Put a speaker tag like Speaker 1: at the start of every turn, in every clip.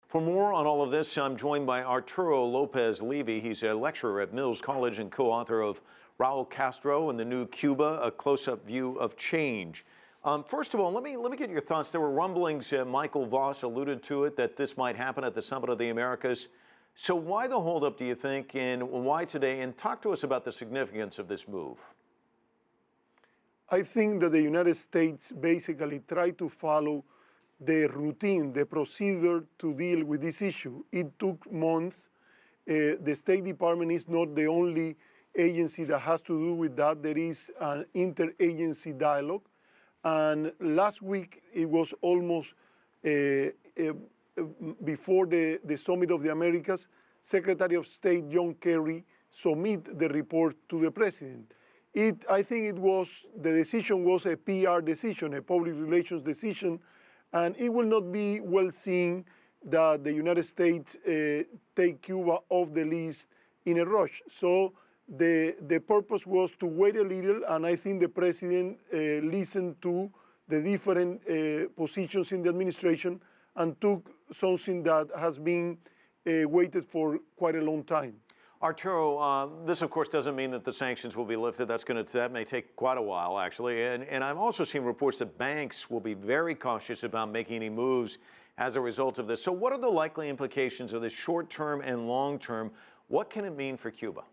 Speaker 1: For more on all of this, I'm joined by Arturo Lopez Levy. He's a lecturer at Mills College and co-author of Raul Castro and the New Cuba, A Close-Up View of Change. First of all, let me get your thoughts. There were rumblings, Michael Voss alluded to it, that this might happen at the Summit of the Americas. So why the holdup, do you think, and why today? And talk to us about the significance of this move.
Speaker 2: I think that the United States basically tried to follow the routine, the procedure to deal with this issue. It took months. The State Department is not the only agency that has to do with that. There is an interagency dialogue. And last week, it was almost before the Summit of the Americas, Secretary of State John Kerry submitted the report to the president. I think the decision was a PR decision, a public relations decision, and it will not be well seen that the United States take Cuba off the list in a rush. So the purpose was to wait a little, and I think the president listened to the different positions in the administration and took something that has been waited for quite a long time.
Speaker 1: Arturo, this of course doesn't mean that the sanctions will be lifted. That may take quite a while, actually. And I've also seen reports that banks will be very cautious about making any moves as a result of this. So what are the likely implications of this short-term and long-term? What can it mean for Cuba?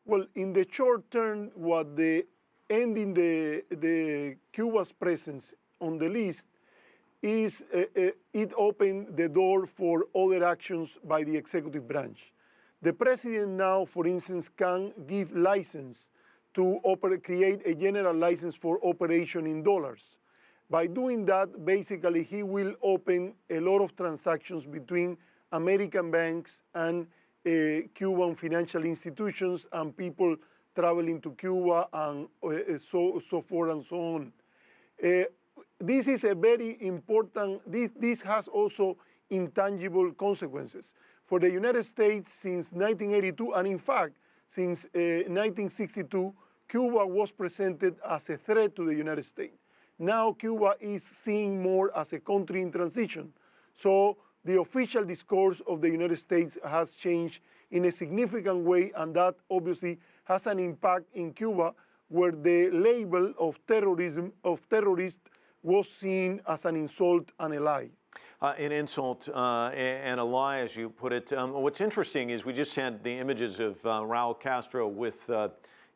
Speaker 2: Well, in the short term, what the ending the Cuba's presence on the list is it opened the door for other actions by the executive branch. The president now, for instance, can give license to create a general license for operation in dollars. By doing that, basically, he will open a lot of transactions between American banks and Cuban financial institutions and people traveling to Cuba and so forth and so on. This is a very important, this has also intangible consequences. For the United States since 1982, and in fact, since 1962, Cuba was presented as a threat to the United States. Now Cuba is seen more as a country in transition. So the official discourse of the United States has changed in a significant way, and that obviously has an impact in Cuba, where the label of terrorism, of terrorist, was seen as an insult and a lie.
Speaker 1: An insult and a lie, as you put it. What's interesting is we just had the images of Raul Castro with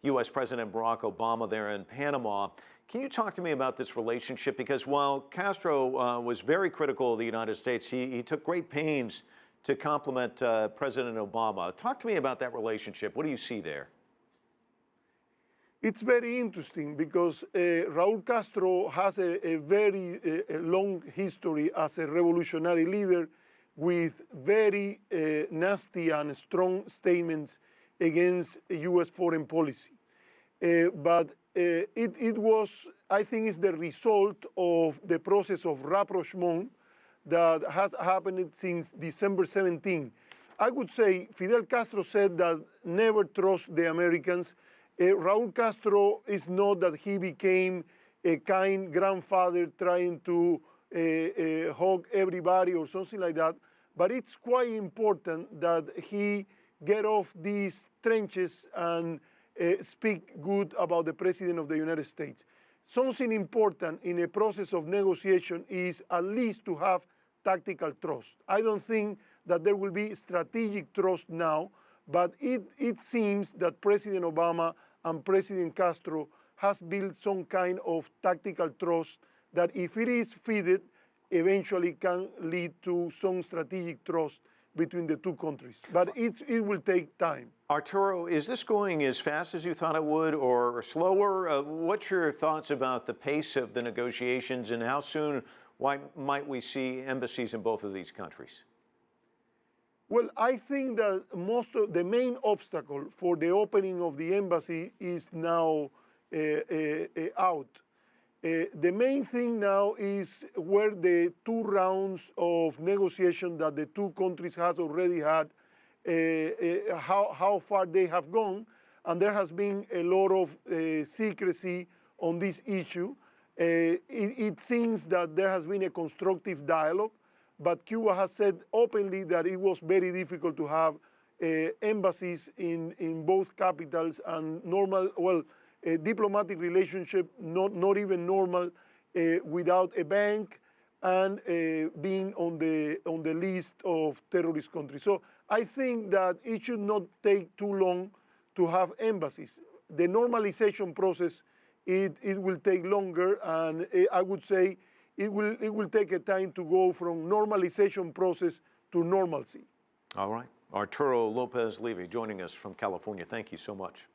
Speaker 1: U.S. President Barack Obama there in Panama. Can you talk to me about this relationship? Because while Castro was very critical of the United States, he took great pains to compliment President Obama. Talk to me about that relationship. What do you see there?
Speaker 2: It's very interesting because Raul Castro has a very long history as a revolutionary leader with very nasty and strong statements against U.S. foreign policy. But it was, I think, it's the result of the process of rapprochement that has happened since December 17. I would say Fidel Castro said that never trust the Americans. Raul Castro is not that he became a kind grandfather trying to hug everybody or something like that, but it's quite important that he get off these trenches and speak good about the President of the United States. Something important in a process of negotiation is at least to have tactical trust. I don't think that there will be strategic trust now, but it seems that President Obama and President Castro has built some kind of tactical trust that, if it is fed, eventually can lead to some strategic trust between the two countries. But it will take time.
Speaker 1: Arturo, is this going as fast as you thought it would or slower? What's your thoughts about the pace of the negotiations, and how soon might we see embassies in both of these countries?
Speaker 2: Well, I think that most of the main obstacle for the opening of the embassy is now out. The main thing now is where the 2 rounds of negotiation that the two countries has already had, how far they have gone, and there has been a lot of secrecy on this issue. It seems that there has been a constructive dialogue, but Cuba has said openly that it was very difficult to have embassies in both capitals and a diplomatic relationship, not even normal, without a bank and being on the list of terrorist countries. So I think that it should not take too long to have embassies. The normalization process, it will take longer, and I would say it will take a time to go from normalization process to normalcy.
Speaker 1: All right. Arturo Lopez Levy joining us from California. Thank you so much.